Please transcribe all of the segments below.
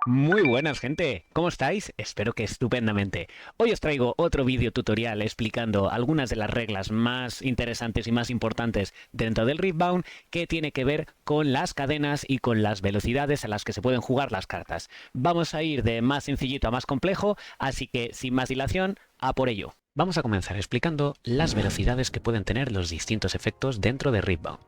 Muy buenas, gente. ¿Cómo estáis? Espero que estupendamente. Hoy os traigo otro vídeo tutorial explicando algunas de las reglas más interesantes y más importantes dentro del Riftbound que tiene que ver con las cadenas y con las velocidades a las que se pueden jugar las cartas. Vamos a ir de más sencillito a más complejo, así que sin más dilación, a por ello. Vamos a comenzar explicando las velocidades que pueden tener los distintos efectos dentro de Riftbound.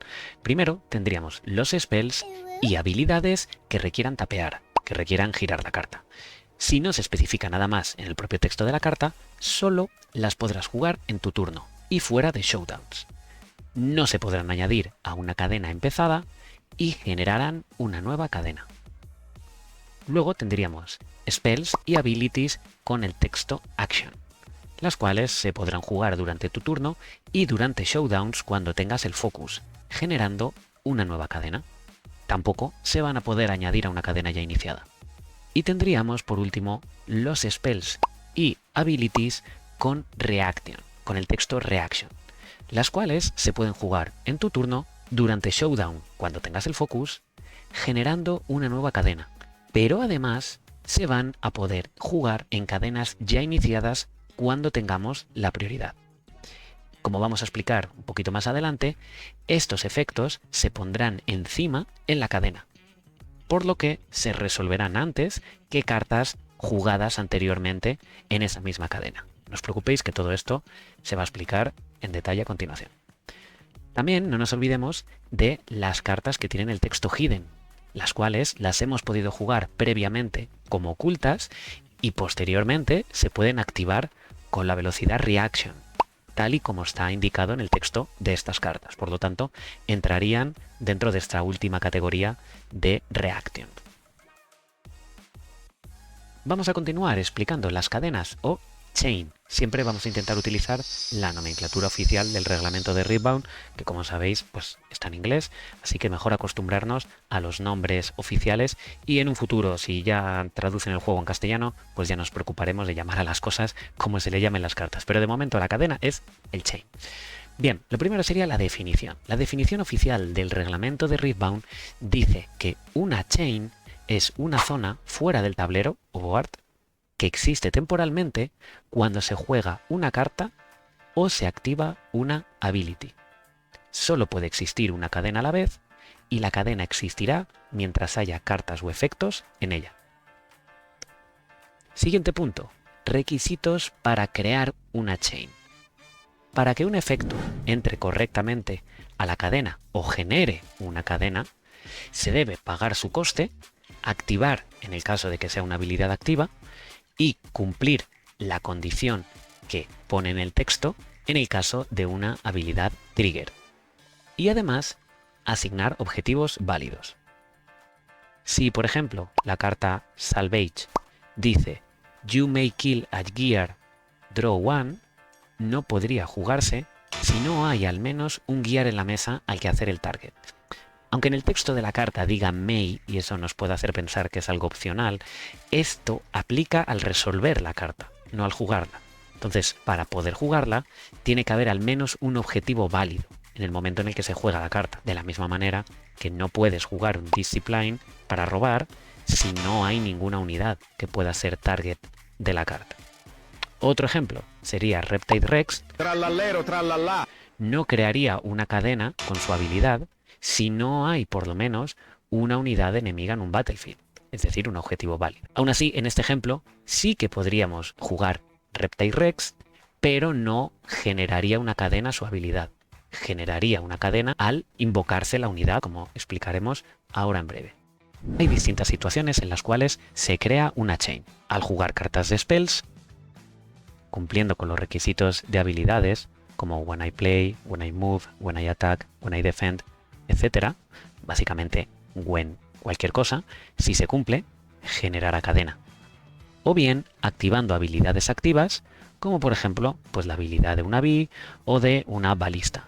Primero tendríamos los spells y habilidades que requieran tapear, que requieran girar la carta. Si no se especifica nada más en el propio texto de la carta, solo las podrás jugar en tu turno y fuera de showdowns. No se podrán añadir a una cadena empezada y generarán una nueva cadena. Luego tendríamos spells y abilities con el texto action, las cuales se podrán jugar durante tu turno y durante showdowns cuando tengas el focus, generando una nueva cadena. Tampoco se van a poder añadir a una cadena ya iniciada. Y tendríamos, por último, los spells y abilities con reaction, con el texto reaction, las cuales se pueden jugar en tu turno durante showdown cuando tengas el focus, generando una nueva cadena. Pero además se van a poder jugar en cadenas ya iniciadas cuando tengamos la prioridad. Como vamos a explicar un poquito más adelante, estos efectos se pondrán encima en la cadena, por lo que se resolverán antes que cartas jugadas anteriormente en esa misma cadena. No os preocupéis que todo esto se va a explicar en detalle a continuación. También no nos olvidemos de las cartas que tienen el texto hidden, las cuales las hemos podido jugar previamente como ocultas y posteriormente se pueden activar con la velocidad reaction, tal y como está indicado en el texto de estas cartas. Por lo tanto, entrarían dentro de esta última categoría de reaction. Vamos a continuar explicando las cadenas o chain. Siempre vamos a intentar utilizar la nomenclatura oficial del reglamento de Riftbound, que como sabéis, pues está en inglés, así que mejor acostumbrarnos a los nombres oficiales y en un futuro, si ya traducen el juego en castellano, pues ya nos preocuparemos de llamar a las cosas como se le llamen las cartas. Pero de momento la cadena es el chain. Bien, lo primero sería la definición. La definición oficial del reglamento de Riftbound dice que una chain es una zona fuera del tablero o board que existe temporalmente cuando se juega una carta o se activa una ability. Solo puede existir una cadena a la vez y la cadena existirá mientras haya cartas o efectos en ella. Siguiente punto. Requisitos para crear una chain. Para que un efecto entre correctamente a la cadena o genere una cadena, se debe pagar su coste, activar en el caso de que sea una habilidad activa, y cumplir la condición que pone en el texto en el caso de una habilidad trigger. Y además, asignar objetivos válidos. Si, por ejemplo, la carta Salvage dice You may kill a gear, draw one, no podría jugarse si no hay al menos un gear en la mesa al que hacer el target. Aunque en el texto de la carta diga may, y eso nos puede hacer pensar que es algo opcional, esto aplica al resolver la carta, no al jugarla. Entonces, para poder jugarla, tiene que haber al menos un objetivo válido en el momento en el que se juega la carta. De la misma manera que no puedes jugar un Discipline para robar si no hay ninguna unidad que pueda ser target de la carta. Otro ejemplo sería Reptile Rex. Tralalero, tralala. No crearía una cadena con su habilidad si no hay por lo menos una unidad enemiga en un battlefield, es decir, un objetivo válido. Aún así, en este ejemplo, sí que podríamos jugar Reptile Rex, pero no generaría una cadena a su habilidad. Generaría una cadena al invocarse la unidad, como explicaremos ahora en breve. Hay distintas situaciones en las cuales se crea una chain. Al jugar cartas de spells, cumpliendo con los requisitos de habilidades, como When I Play, When I Move, When I Attack, When I Defend, etcétera, básicamente when cualquier cosa, si se cumple, generará cadena. O bien activando habilidades activas, como por ejemplo, pues la habilidad de una bee o de una balista.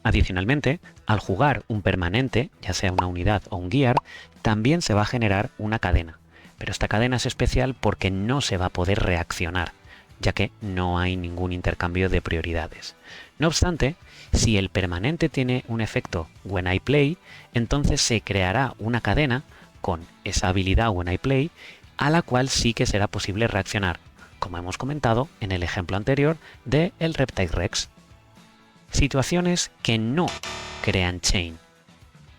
Adicionalmente, al jugar un permanente, ya sea una unidad o un gear, también se va a generar una cadena, pero esta cadena es especial porque no se va a poder reaccionar, ya que no hay ningún intercambio de prioridades. No obstante, si el permanente tiene un efecto When I Play, entonces se creará una cadena con esa habilidad When I Play, a la cual sí que será posible reaccionar, como hemos comentado en el ejemplo anterior de el Reptile Rex. Situaciones que no crean chain.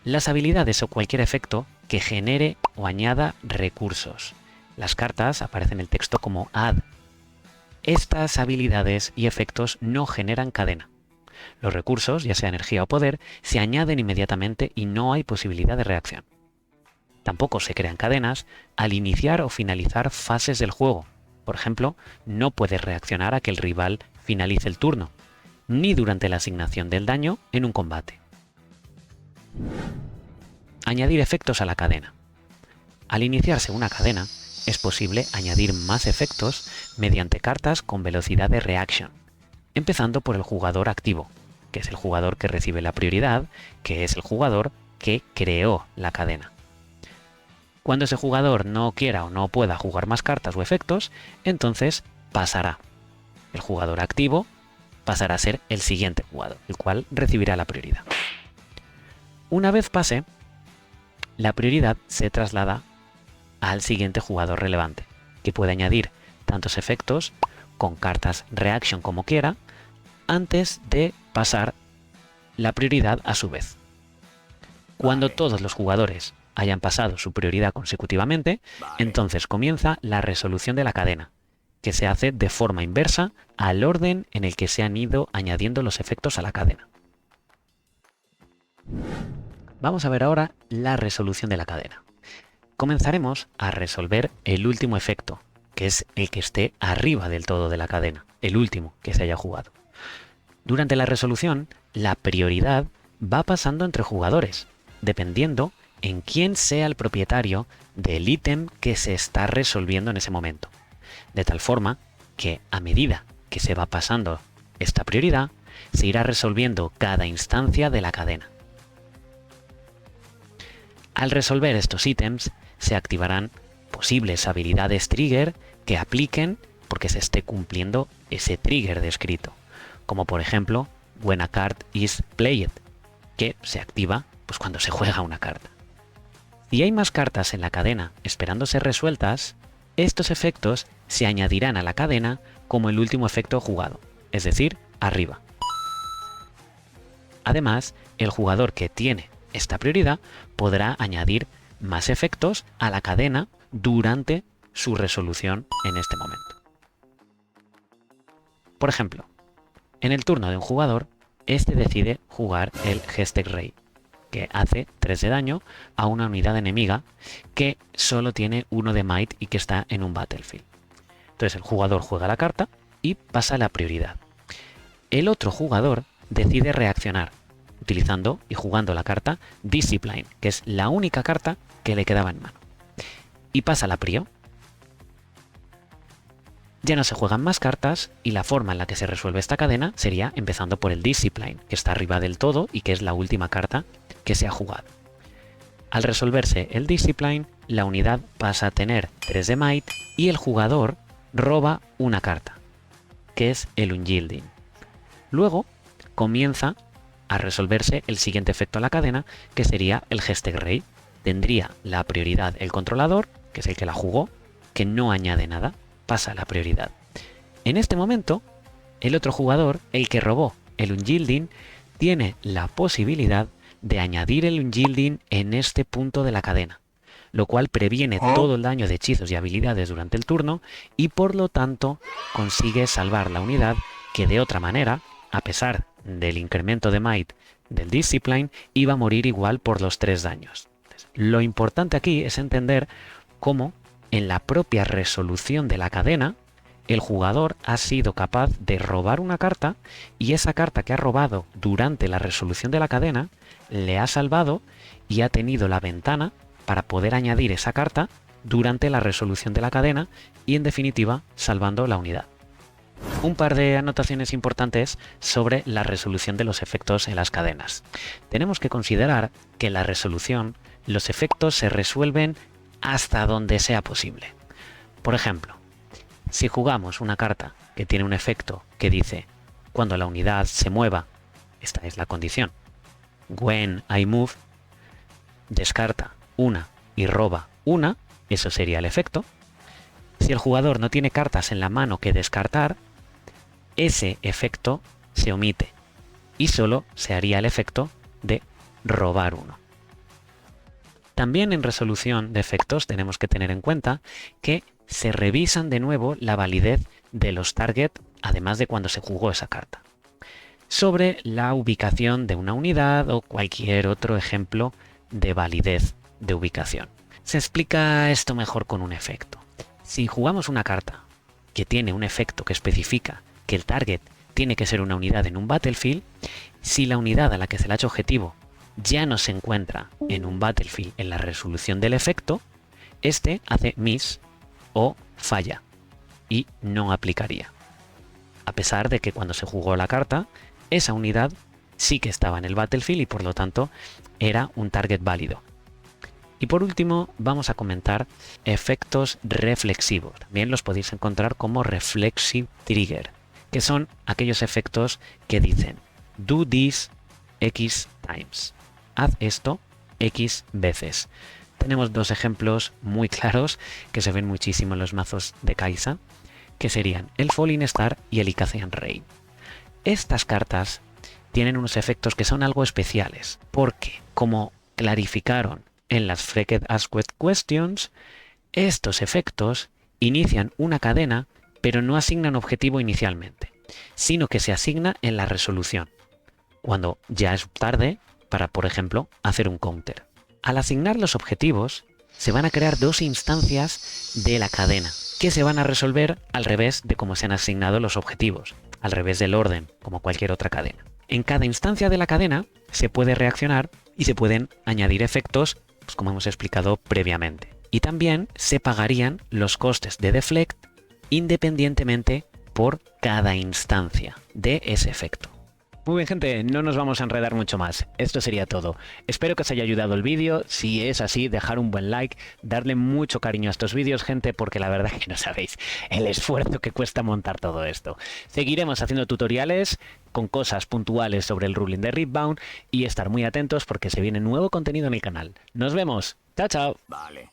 Las habilidades o cualquier efecto que genere o añada recursos. Las cartas aparecen en el texto como add. Estas habilidades y efectos no generan cadena. Los recursos, ya sea energía o poder, se añaden inmediatamente y no hay posibilidad de reacción. Tampoco se crean cadenas al iniciar o finalizar fases del juego. Por ejemplo, no puedes reaccionar a que el rival finalice el turno, ni durante la asignación del daño en un combate. Añadir efectos a la cadena. Al iniciarse una cadena, es posible añadir más efectos mediante cartas con velocidad de reaction, empezando por el jugador activo, que es el jugador que recibe la prioridad, que es el jugador que creó la cadena. Cuando ese jugador no quiera o no pueda jugar más cartas o efectos, entonces pasará. El jugador activo pasará a ser el siguiente jugador, el cual recibirá la prioridad. Una vez pase, la prioridad se traslada al siguiente jugador relevante, que puede añadir tantos efectos con cartas reaction como quiera, antes de pasar la prioridad a su vez. Cuando todos los jugadores hayan pasado su prioridad consecutivamente, entonces comienza la resolución de la cadena, que se hace de forma inversa al orden en el que se han ido añadiendo los efectos a la cadena. Vamos a ver ahora la resolución de la cadena. Comenzaremos a resolver el último efecto, que es el que esté arriba del todo de la cadena, el último que se haya jugado. Durante la resolución, la prioridad va pasando entre jugadores, dependiendo en quién sea el propietario del ítem que se está resolviendo en ese momento. De tal forma que a medida que se va pasando esta prioridad, se irá resolviendo cada instancia de la cadena. Al resolver estos ítems, se activarán posibles habilidades trigger que apliquen porque se esté cumpliendo ese trigger descrito, como por ejemplo When a card is played, que se activa pues cuando se juega una carta. Si hay más cartas en la cadena esperando ser resueltas, estos efectos se añadirán a la cadena como el último efecto jugado, es decir, arriba. Además, el jugador que tiene esta prioridad podrá añadir más efectos a la cadena durante su resolución en este momento. Por ejemplo, en el turno de un jugador, este decide jugar el Hextech Ray, que hace 3 de daño a una unidad enemiga que solo tiene 1 de might y que está en un battlefield. Entonces el jugador juega la carta y pasa la prioridad. El otro jugador decide reaccionar, utilizando y jugando la carta Discipline, que es la única carta que le quedaba en mano. Y pasa la prio. Ya no se juegan más cartas y la forma en la que se resuelve esta cadena sería empezando por el Discipline, que está arriba del todo y que es la última carta que se ha jugado. Al resolverse el Discipline, la unidad pasa a tener 3 de might y el jugador roba una carta, que es el Unyielding. Luego comienza a resolverse el siguiente efecto a la cadena, que sería el Hextech Ray. Tendría la prioridad el controlador, que es el que la jugó, que no añade nada, pasa la prioridad. En este momento, el otro jugador, el que robó el Unyielding, tiene la posibilidad de añadir el Unyielding en este punto de la cadena, lo cual previene todo el daño de hechizos y habilidades durante el turno y por lo tanto consigue salvar la unidad que de otra manera, a pesar del incremento de might del Discipline, iba a morir igual por los 3 daños. Entonces, lo importante aquí es entender cómo en la propia resolución de la cadena el jugador ha sido capaz de robar una carta y esa carta que ha robado durante la resolución de la cadena le ha salvado y ha tenido la ventana para poder añadir esa carta durante la resolución de la cadena y en definitiva salvando la unidad. Un par de anotaciones importantes sobre la resolución de los efectos en las cadenas. Tenemos que considerar que en la resolución los efectos se resuelven hasta donde sea posible. Por ejemplo, si jugamos una carta que tiene un efecto que dice cuando la unidad se mueva, esta es la condición, when I move, descarta una y roba una, eso sería el efecto. Si el jugador no tiene cartas en la mano que descartar, ese efecto se omite y solo se haría el efecto de robar uno. También en resolución de efectos tenemos que tener en cuenta que se revisan de nuevo la validez de los target, además de cuando se jugó esa carta, sobre la ubicación de una unidad o cualquier otro ejemplo de validez de ubicación. Se explica esto mejor con un efecto. Si jugamos una carta que tiene un efecto que especifica que el target tiene que ser una unidad en un battlefield, si la unidad a la que se le ha hecho objetivo ya no se encuentra en un battlefield en la resolución del efecto, este hace miss o falla y no aplicaría. A pesar de que cuando se jugó la carta, esa unidad sí que estaba en el battlefield y por lo tanto era un target válido. Y por último vamos a comentar efectos reflexivos. También los podéis encontrar como reflexive trigger, que son aquellos efectos que dicen do this X times. Haz esto X veces. Tenemos dos ejemplos muy claros que se ven muchísimo en los mazos de Kai'Sa, que serían el Falling Star y el Icathian Rain. Estas cartas tienen unos efectos que son algo especiales, porque, como clarificaron en las Frequent Asked Questions, estos efectos inician una cadena, pero no asignan objetivo inicialmente, sino que se asigna en la resolución, cuando ya es tarde para, por ejemplo, hacer un counter. Al asignar los objetivos, se van a crear dos instancias de la cadena, que se van a resolver al revés de cómo se han asignado los objetivos, al revés del orden, como cualquier otra cadena. En cada instancia de la cadena se puede reaccionar y se pueden añadir efectos, pues como hemos explicado previamente. Y también se pagarían los costes de deflect independientemente por cada instancia de ese efecto. Muy bien, gente, no nos vamos a enredar mucho más. Esto sería todo. Espero que os haya ayudado el vídeo. Si es así, dejar un buen like, darle mucho cariño a estos vídeos, gente, porque la verdad es que no sabéis el esfuerzo que cuesta montar todo esto. Seguiremos haciendo tutoriales con cosas puntuales sobre el ruling de Riftbound y estar muy atentos porque se viene nuevo contenido en el canal. Nos vemos. Chao, chao. Vale.